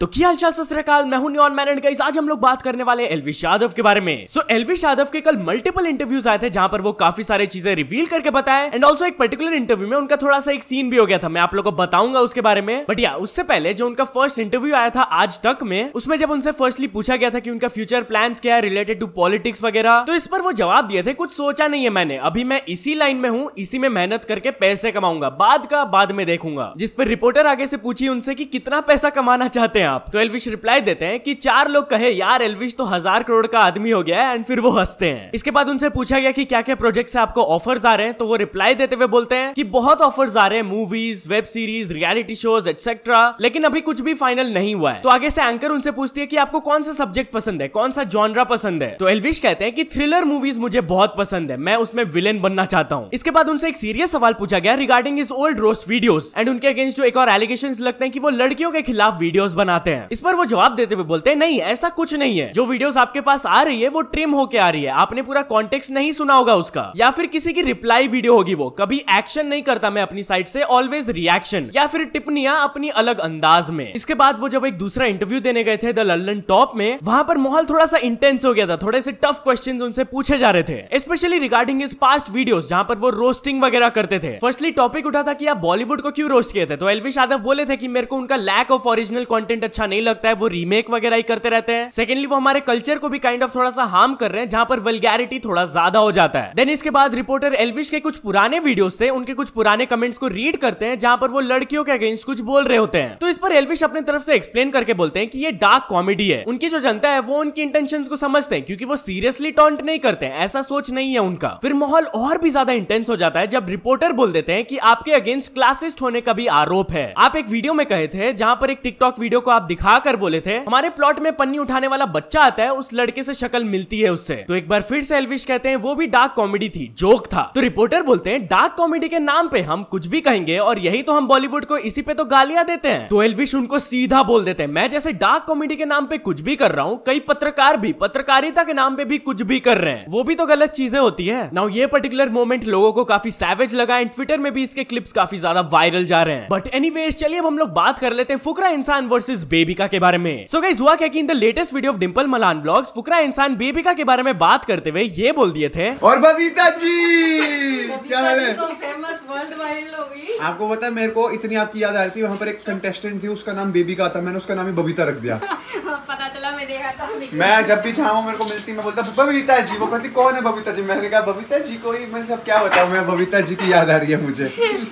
तो क्या हालचाल सत श्री अकाल, मैं हूं न्योन मैन एंड गाइस आज हम लोग बात करने वाले हैं एल्विश यादव के बारे में। सो एल्विश यादव के कल मल्टीपल इंटरव्यूज आए थे जहां पर वो काफी सारी चीजें रिवील करके बताए एंड ऑल्सो एक पर्टिकुलर इंटरव्यू में उनका थोड़ा सा एक सीन भी हो गया था, मैं आप लोगों को बताऊंगा उसके बारे में। बट या उससे पहले जो उनका फर्स्ट इंटरव्यू आया था आज तक में, उसमें जब उनसे फर्स्टली पूछा गया था कि उनका फ्यूचर प्लान्स क्या है रिलेटेड टू पॉलिटिक्स वगैरह, तो इस पर वो जवाब दिए थे कुछ सोचा नहीं है मैंने, अभी मैं इसी लाइन में हूँ, इसी में मेहनत करके पैसे कमाऊंगा, बाद का बाद में देखूंगा। जिस पर रिपोर्टर आगे से पूछी उनसे कि कितना पैसा कमाना चाहते हैं आप, तो एल्विश रिप्लाई देते हैं कि 4 लोग कहे यार एल्विश तो 1000 करोड़ का आदमी हो गया है, एंड फिर वो हंसते हैं। इसके बाद उनसे पूछा गया कि क्या क्या प्रोजेक्ट से आपको ऑफर्स आ रहे हैं, तो वो रिप्लाई देते हुए बोलते हैं कि बहुत ऑफर्स आ रहे हैं, movies, web series, reality shows etcetera, लेकिन अभी कुछ भी फाइनल नहीं हुआ है। तो आगे से एंकर उनसे पूछती है कि आपको कौन सा सब्जेक्ट पसंद है, कौन सा जॉनरा पसंद है, तो एल्विश कहते हैं कि थ्रिलर मूवीज मुझे बहुत पसंद है, मैं उसमें विलेन बनना चाहता हूँ। इसके बाद उनसे एक सीरियस सवाल पूछा गया रिगार्डिंग इस ओल्ड रोस्ट वीडियोस एंड उनके अगेंस्ट जो एक और एलिगेशंस लगते हैं कि वो लड़कियों के खिलाफ वीडियोस बनाते हैं। इस पर वो जवाब देते हुए बोलते हैं नहीं ऐसा कुछ नहीं है, जो वीडियोस आपके पास आ रही है वो ट्रिम होके आ रही है, आपने पूरा कॉन्टेक्स्ट नहीं सुना होगा उसका, या फिर किसी की रिप्लाई वीडियो होगी, वो कभी एक्शन नहीं करता मैं अपनी साइड से, ऑलवेज रिएक्शन या फिर टिप्पणियां अपनी अलग अंदाज में। इसके बाद वो जब एक दूसरा इंटरव्यू देने गए थे द लंदन टॉप में, वहां पर माहौल थोड़ा सा इंटेंस हो गया था, थोड़े से टफ क्वेश्चंस उनसे पूछे जा रहे थे, specially regarding his past videos जहां पर वो रोस्टिंग वगैरह करते थे। फर्स्टली टॉपिक उठा था कि आप बॉलीवुड को क्यों रोस्ट किए थे, तो एल्विश यादव बोले थे कि मेरे को उनका लैक ऑफ ओरिजिनल कंटेंट अच्छा नहीं लगता है, वो रीमेक वगैरह ही करते रहते हैं। सेकेंडली वो हमारे कल्चर को भी काइंड ऑफ थोड़ा सा हार्म कर रहे हैं जहां पर वल्गैरिटी थोड़ा ज्यादा हो जाता है। देन इसके बाद रिपोर्टर एल्विश के कुछ पुराने वीडियोस से उनके कुछ पुराने कमेंट्स को रीड करते हैं जहां पर वो लड़कियों के अगेंस्ट कुछ बोल रहे होते हैं। तो इस पर एल्विश अपनी तरफ से एक्सप्लेन करके बोलते हैं कि ये डार्क कॉमेडी है, उनकी जो जनता है वो उनकी इंटेंशंस को समझते हैं क्योंकि वो सीरियसली टॉन्ट नहीं करते हैं, ऐसा सोच नहीं है उनका। फिर माहौल और भी ज्यादा इंटेंस हो जाता है जब रिपोर्टर बोल देते हैं कि आपके अगेंस्ट क्लासिस्ट होने का भी आरोप है। आप एक वीडियो में कहे थे जहां पर एक टिकटॉक वीडियो को आप दिखाकर बोले थे हमारे प्लॉट में पन्नी उठाने वाला बच्चा आता है, उस लड़के से शक्ल मिलती है उससे। तो एक बार फिर से एल्विश कहते हैं वो भी डार्क कॉमेडी थी, जोक था। तो रिपोर्टर बोलते हैं डार्क कॉमेडी के नाम पे हम कुछ भी कहेंगे और यही तो हम बॉलीवुड को इसी पे तो गालियां देते हैं। तो एल्विश उनको सीधा बोल देते हैं मैं जैसे डार्क कॉमेडी के नाम पे कुछ भी कर रहा हूँ, कई पत्रकार भी पत्रकारिता के नाम पे भी कुछ भी कर रहे हैं, वो भी तो गलत चीजें होती है। नाउ ये पर्टिकुलर मोमेंट लोगों को काफी सैवेज लगा एंड ट्विटर में भी इसके क्लिप्स काफी ज्यादा वायरल जा रहे हैं। बट एनीवेज चलिए अब हम लोग बात कर लेते हैं फुकरा इंसान वर्सेस बेबिका के बारे में। सो गाइस हुआ क्या कि in the latest video of Dimple Malan vlogs Fukra Insaan Bebika के बारे में बात करते हुए ये बोल दिए थे और बबीता जी क्या हाल है? तो फेमस वर्ल्ड वाइड हो गई। आपको पता है मेरे को इतनी आपकी याद आ रही थी, वहाँ पर एक कंटेस्टेंट थी उसका नाम बेबिका था, मैंने उसका नाम ही बबीता रख दिया। पता चला मैं देखा था। मैं जब भी चाहूँ मेरे को मिलती मैं बोलता बबीता जी, वो कहती कौन है बबीता जी, मैंने कहा बबीता जी कोई, मैं सब क्या बताऊँ, मैं बबीता जी की याद आ रही है मुझे।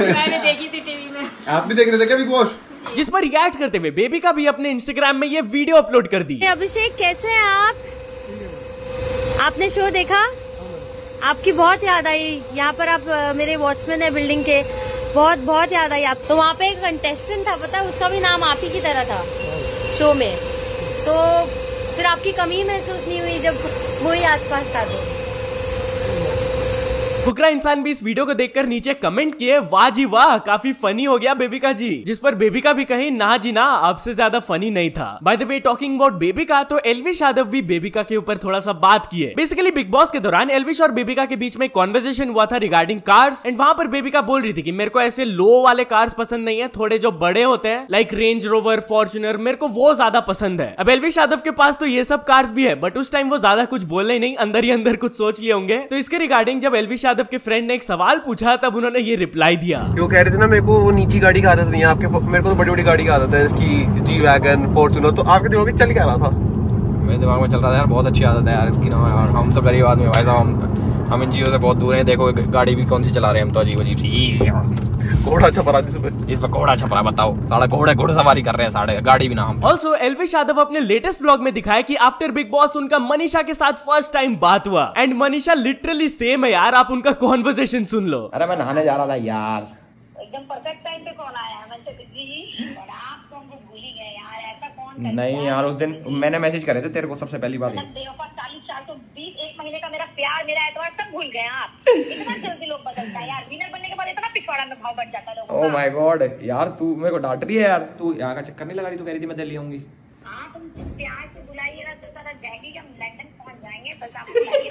मैंने देखी थी टीवी में। आप भी देख रहे थे क्या बिग बॉस? जिस पर रिएक्ट करते हुए बेबिका भी अपने इंस्टाग्राम में ये वीडियो अपलोड कर दी। अभिषेक कैसे हैं आप? आपने शो देखा? आपकी बहुत याद आई, यहाँ पर आप मेरे वॉचमैन है बिल्डिंग के, बहुत बहुत याद आई आप। तो वहाँ पे एक कंटेस्टेंट था पता है, उसका भी नाम आप ही की तरह था शो में, तो फिर आपकी कमी महसूस नहीं हुई जब वही आसपास था? तो फुकरा इंसान भी इस वीडियो को देखकर नीचे कमेंट किए वाह जी वाह काफी फनी हो गया बेबिका जी, जिस पर बेबिका भी कही ना जी ना आपसे ज्यादा फनी नहीं था। By the way talking about बेबिका, तो एल्विश यादव भी बेबिका के ऊपर थोड़ा सा बात किए। बेसिकली बिग बॉस के दौरान एल्विश और बेबिका के बीच में कॉन्वर्सेशन हुआ था रिगार्डिंग कार्स एंड वहां पर बेबिका बोल रही थी कि मेरे को ऐसे लो वाले कार्स पसंद नहीं है, थोड़े जो बड़े होते हैं लाइक रेंज रोवर, फॉर्च्यूनर, मेरे को वो ज्यादा पसंद है। अब एल्विश यादव के पास तो ये सब कार्स भी है बट उस टाइम वो ज्यादा कुछ बोले नहीं, अंदर ही अंदर कुछ सोच लिए होंगे। तो इसके रिगार्डिंग जब एल्विश यादव के फ्रेंड ने एक सवाल पूछा तब उन्होंने ये रिप्लाई दिया। वो कह रहे थे ना मेरे को वो नीची गाड़ी का आदत नहीं है, आपके मेरे को तो बड़ी बड़ी गाड़ी का आदत है, इसकी जी वैगन, फॉर्च्यूनर, तो आपके दिमाग में चल क्या रहा था? मेरे दिमाग में चल रहा था यार बहुत अच्छी आदत है यार इसकी ना यार, हम तो गरीब आदमी भाई साहब, हम इन चीज़ों से बहुत दूर हैं। देखो गाड़ी भी कौन सी चला रहे हैं हम तो अजीब अजीब सी, घोड़ा छपरा इस पर घोड़ा छपरा, बताओ साढ़े घोड़सवारी कर रहे हैं साढ़े, गाड़ी भी ना हम। ऑल्सो एल्विश यादव अपने लेटेस्ट व्लॉग में दिखाया कि आफ्टर बिग बॉस उनका मनीषा के साथ फर्स्ट टाइम बात हुआ एंड मनीषा लिटरली सेम है यार, आप उनका कॉन्वर्सेशन सुन लो। अरे मैं नहाने जा रहा था यार, एकदम परफेक्ट टाइम पे कॉल आया, मैं से बिजी जी और आप तो हमको भूल ही गए यार, ऐसा कौन करता नहीं यार उस दिन मैंने मैसेज करे थे तेरे को सबसे पहली बार। 1 महीने का मेरा प्यार, मेरा एतवार सब भूल गए आप। इतना जल्दी लोग बदलता है यार, विनर बनने के बाद इतना पिछवाड़ा में भाव बढ़ जाता है लोगों का। ओह माय गॉड यार तू मेरे को डांट रही है यार, तू यहाँ का चक्कर नहीं लगा रही, तू कह रही थी मैं दिल्ली आऊंगी। हाँ तुम प्यार से बुलाइए ना तो सारा जाएगी, हम लंदन पहुंच जाएंगे, बस आप बुलाइए।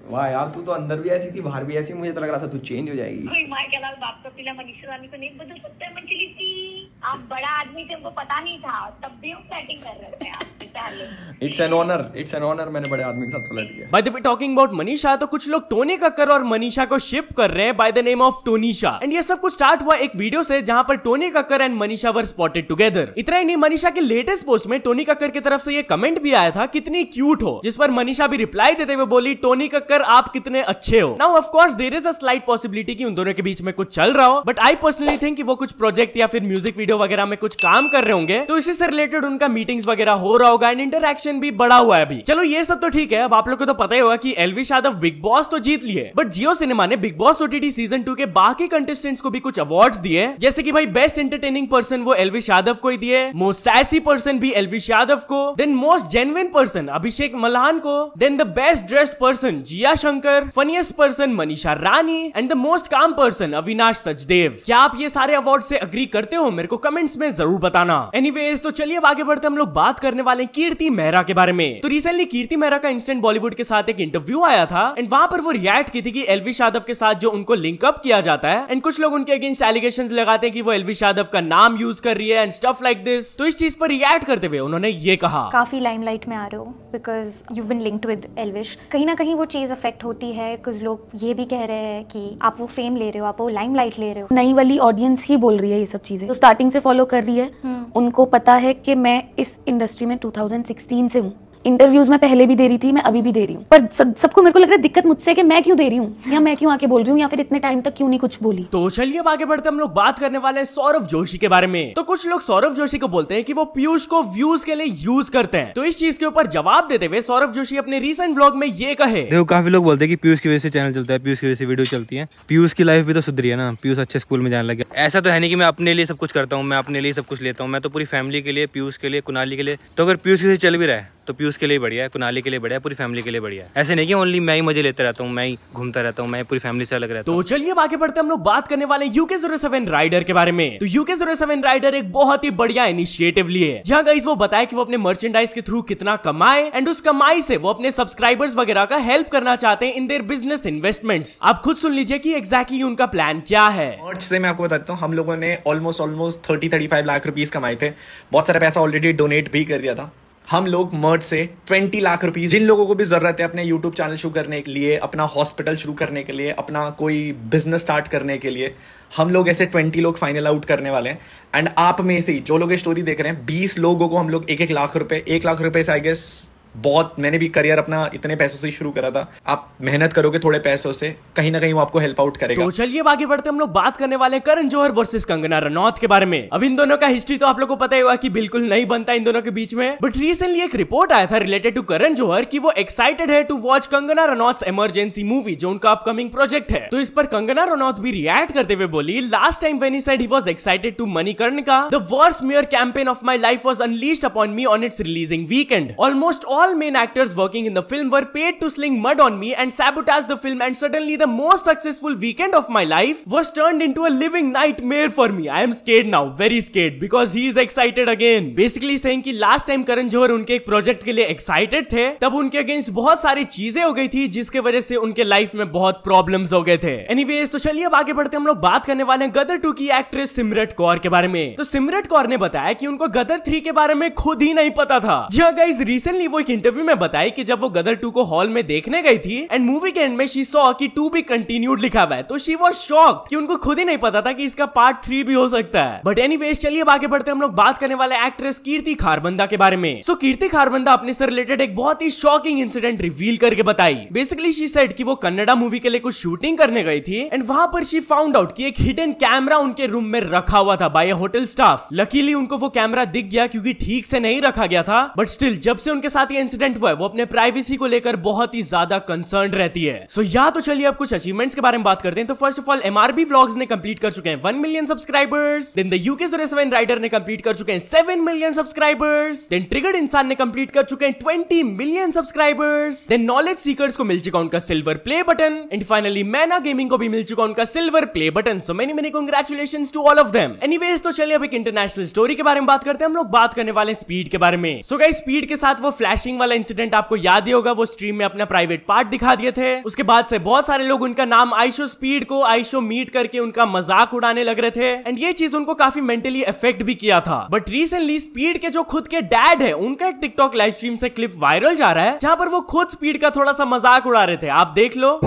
वाह यार तू तो अंदर भी ऐसी थी बाहर भी ऐसी, मुझे तो लग रहा था तू चेंज हो जाएगी। माँ के लाल बाप का पिला मनीषा रानी को नहीं बदल सकता है मंजली जी। आप बड़ा आदमी थे, उनको पता नहीं था, तब भी वो फ्लर्टिंग कर रहे थे आप बेचारे। इट्स एन ऑनर मैंने बड़े आदमी के साथ फ्लर्ट किया। By the way talking about Manisha, तो कुछ लोग टोनी कक्कर और मनीषा को शिप कर रहे हैं by the name of Tonisha. And ये सब कुछ स्टार्ट हुआ एक वीडियो से जहां पर Tony Kakkar and Manisha were spotted together. इतना ही नहीं, मनीषा के लेटेस्ट पोस्ट में टोनी कक्कर की तरफ से ये कमेंट भी आया था, कितनी क्यूट हो, जिस पर मनीषा भी रिप्लाई देते हुए बोली, टोनी कक्कर आप कितने अच्छे हो। Now of course there is a slight possibility कि उन दोनों के बीच में कुछ चल रहा हो, बट आई पर्सनली थिंक कि वो कुछ प्रोजेक्ट या फिर म्यूजिक वीडियो वगैरह में कुछ काम कर रहे होंगे, तो इसी से रिलेटेड उनका मीटिंग्स वगैरह हो रहा होगा एंड इंटरैक्शन भी बड़ा हुआ है अभी। चलो ये सब तो ठीक है। अब आप लोग को तो पता ही होगा कि एलविश यादव बिग बॉस तो जीत लिए, बट जियो सिनेमा ने बिग बॉस ओटीटी सीजन 2 के बाकी कंटेस्टेंट्स को भी कुछ अवार्ड्स दिए, जैसे कि भाई बेस्ट एंटरटेनिंग पर्सन वो एलविश यादव को ही दिए, मोस्ट सैसी पर्सन भी एलविश यादव को, then most genuine person Abhishek Malhan को, then the best dressed person Jiya Shankar, funniest person Manisha Rani and the most calm person Avinash Sachdev. क्या आप ये सारे अवार्ड से अग्री करते हो? मेरे को कमेंट्स में जरूर बताना। एनीवेज तो चलिए आगे बढ़ते हम लोग बात करने वाले कीर्ति मेहरा के बारे में। तो रिसेंटली कीर्ति मेहरा का इंस्टेंट बॉलीवुड के साथ एक इंटरव्यू आया था एंड वहां पर वो रिएक्ट की थी कि एलविश यादव के साथ जो उनको लिंक अप किया जाता है एंड कुछ लोग उनके अगेंस्ट एलिगेशंस लगाते हैं कि वो एलविश यादव का नाम यूज कर रही है एंड स्टफ लाइक दिस। तो इस चीज पर रिएक्ट करते हुए उन्होंने ये कहा, काफी लाइमलाइट में आ रहे हो because you been linked with Elvish. कहीं ना कहीं वो चीज अफेक्ट होती है, कुछ लोग ये भी कह रहे हैं कि आप वो फेम ले रहे हो, आप वो लाइमलाइट ले रहे हो। नई वाली ऑडियंस ही बोल रही है ये सब चीजें, तो स्टार्टिंग से फॉलो कर रही है, उनको पता है कि मैं इस इंडस्ट्री में 2016 से हूँ। इंटरव्यूज में पहले भी दे रही थी, मैं अभी भी दे रही हूँ, पर सबको मेरे को लग रहा है दिक्कत मुझसे कि मैं क्यों दे रही हूँ या मैं क्यों आके बोल रही हूँ या फिर इतने टाइम तक क्यों नहीं कुछ बोली। तो चलिए आगे बढ़ते हम लोग बात करने वाले हैं सौरव जोशी के बारे में। तो कुछ लोग सौरव जोशी को बोलते हैं कि वो पीयूष को व्यूज के लिए यूज करते हैं। तो इस चीज के ऊपर जवाब देते हुए सौरव जोशी अपने रीसेंट व्लॉग में ये कहे, देखो काफी लोग बोलते हैं कि पीयूष की वजह से चैनल चलता है, पीयूष की वजह से वीडियो चलती है। पीयूष की लाइफ भी तो सुधरी है ना, पीयूष अच्छे स्कूल में जाने लगे। ऐसा तो है नहीं कि मैं अपने लिए सब कुछ करता हूँ, मैं अपने लिए सब कुछ लेता हूँ, मैं तो पूरी फैमिली के लिए, पीयूष के लिए, कुनाली के लिए। तो अगर पीयूष की चल भी रहा है तो पीयूष के लिए बढ़िया है, कुनाली के लिए बढ़िया है, पूरी फैमिली के लिए बढ़िया है। ऐसे नहीं कि ओनली मैं ही मजे लेता रहता हूँ, मैं ही घूमता रहता हूँ, मैं पूरी फैमिली से अलग रहता हूँ। तो चलिए आगे बढ़ते हम लोग बात करने वाले UK07 राइडर के बारे में। तो UK07 राइडर एक बहुत ही बढ़िया इनिशिएटिव लिए, जहाँ गाइस वो बताया कि वो अपने मर्चेंडाइज के थ्रू कितना कमाए एंड उस कमाई से वो अपने सब्सक्राइबर्स वगैरह का हेल्प करना चाहते हैं इन देयर बिजनेस इन्वेस्टमेंट्स। आप खुद सुन लीजिए कि एग्जैक्टली उनका प्लान क्या है। मर्च से मैं आपको बताता हूँ, हम लोगों ने ऑलमोस्ट 30-35 लाख रुपीस कमाए थे। बहुत सारा पैसा ऑलरेडी डोनेट भी कर दिया था। हम लोग मर्ज से 20 लाख रुपीस, जिन लोगों को भी जरूरत है अपने यूट्यूब चैनल शुरू करने के लिए, अपना हॉस्पिटल शुरू करने के लिए, अपना कोई बिजनेस स्टार्ट करने के लिए, हम लोग ऐसे 20 लोग फाइनल आउट करने वाले हैं। एंड आप में से जो लोग ये स्टोरी देख रहे हैं, 20 लोगों को हम लोग 1 लाख रुपए से आई गेस बहुत, मैंने भी करियर अपना इतने पैसों से शुरू करा था। आप मेहनत करोगे थोड़े पैसों से, कहीं ना कहीं वो आपको हेल्प आउट करेगा। तो चलिए आगे बढ़ते हम लोग बात करने वाले करण जौहर वर्सेस कंगना रनौत के बारे में। अब इन दोनों का हिस्ट्री तो आप लोगों को पता ही होगा कि बिल्कुल नहीं बनता इन दोनों के बीच में, बट रिसेंटली एक रिपोर्ट आया था रिलेटेड टू करण जौहर कि वो एक्साइटेड है to watch Kangana Ranaut Emergency movie, जो उनका अपकमिंग प्रोजेक्ट है। तो इस पर कंगना रनौत भी रिएक्ट करते हुए बोली, last time when he said he was excited to Manikarnika, the worst smear campaign of my life was unleashed upon me on its releasing weekend. Almost all main actors working in the film were paid to sling mud on me and sabotage the film, and suddenly the most successful weekend of my life was turned into a living nightmare for me. I am scared now, very scared, because he is excited again. Basically saying कि last time Karan Johar उनके एक project के लिए excited थे, तब उनके against बहुत सारी चीजें हो गई थी जिसके वजह से उनके लाइफ में बहुत प्रॉब्लम्स हो गए थे। एनीवेज तो चलिए अब आगे बढ़ते हम लोग बात करने वाले हैं गदर 2 की एक्ट्रेस सिमरत कौर के बारे में। तो सिमरत कौर ने बताया कि उनको गदर 3 के बारे में खुद ही नहीं पता था। जी हाँ गाइस, रिसेंटली वो एक इंटरव्यू में बताई कि जब वो गदर 2 को हॉल में देखने गई थी एंड मूवी के एंड में शी सॉ कि 2 भी कंटिन्यूड लिखा हुआ है, तो शी वाज शॉक्ड कि उनको खुद ही नहीं पता था कि इसका पार्ट 3 भी हो सकता है। बट एनीवेज चलिए अब आगे बढ़ते हम लोग बात करने वाले एक्ट्रेस कीर्ति खारबंदा के बारे में। सो कीर्ति खारबंदा अपने से रिलेटेड एक बहुत ही शॉकिंग इंसिडेंट रिवील करके बताई। बेसिकली शी सेड कि वो कन्नड़ा मूवी के लिए कुछ शूटिंग करने गई थी एंड वहां पर शी फाउंड आउट कि एक हिडन कैमरा उनके रूम में रखा हुआ था बाय होटल स्टाफ। लकीली उनको वो कैमरा दिख गया क्योंकि ठीक से नहीं रखा गया था, बट स्टिल जब से उनके साथ ये इंसिडेंट हुआ है वो अपने प्राइवेसी को लेकर बहुत ही ज्यादा कंसर्न रहती है। सो या तो चलिए अब कुछ अचीवमेंट्स के बारे में बात करते हैं। तो first of all MRB vlogs ने कंप्लीट कर चुके हैं 1 million subscribers. Then the UK07 rider ने कंप्लीट कर चुके हैं 7 मिलियन सब्सक्राइबर्स। देन ट्रिगर्ड इंसान ने कंप्लीट कर चुके हैं 20 million subscribers. Then knowledge seekers को मिल चुका उनका silver play button and finally Maina gaming को भी मिल चुका उनका silver play button. So many congratulations to all of them. Anyways तो चलिए अब एक इंटरनेशनल स्टोरी के बारे में बात करते हैं। हम लोग बात करने वाले स्पीड के बारे में। सो गाइस, स्पीड के साथ वो फ्लैश बैशिंग वाला इंसिडेंट आपको याद ही होगा, वो स्ट्रीम में अपना प्राइवेट पार्ट दिखा दिए थे। उसके बाद से बहुत सारे लोग उनका नाम आइशो स्पीड को आइशो मीट करके उनका मजाक उड़ाने लग रहे थे एंड ये चीज उनको काफी मेंटली इफेक्ट भी किया था। बट रिसेंटली स्पीड के जो खुद के डैड है उनका एक टिकटॉक लाइव स्ट्रीम से क्लिप वायरल जा रहा है जहां पर वो खुद स्पीड का थोड़ा सा मजाक उड़ा रहे थे। आप देख लो।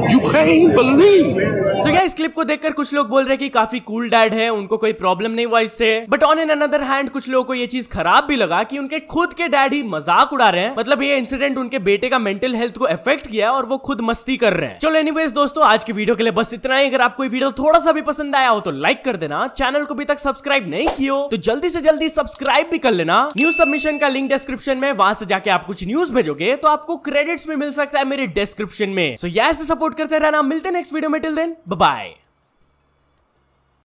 You can't believe it. So इस क्लिप को देखकर कुछ लोग बोल रहे हैं कि काफी कूल डैड है, उनको कोई प्रॉब्लम नहीं हुआ इससे। But on an another hand कुछ लोगों को ये चीज खराब भी लगा कि उनके खुद के डैड ही मजाक उड़ा रहे हैं। मतलब ये इंसिडेंट उनके बेटे का मेंटल हेल्थ को अफेक्ट किया और वो खुद मस्ती कर रहे हैं। चलो एनीवेज दोस्तों, आज की वीडियो के लिए बस इतना ही। अगर आपको ये वीडियो थोड़ा सा भी पसंद आया हो तो लाइक कर देना। चैनल को अभी तक सब्सक्राइब नहीं किया हो तो जल्दी से जल्दी सब्सक्राइब भी कर लेना। न्यूज सबमिशन का लिंक डिस्क्रिप्शन में, वहां से जाके आप कुछ न्यूज भेजोगे तो आपको क्रेडिट्स में मिल सकता है मेरे डिस्क्रिप्शन में। सो ऐसे सपोर्ट करते रहना। मिलते हैं नेक्स्ट वीडियो में। Till then bye bye.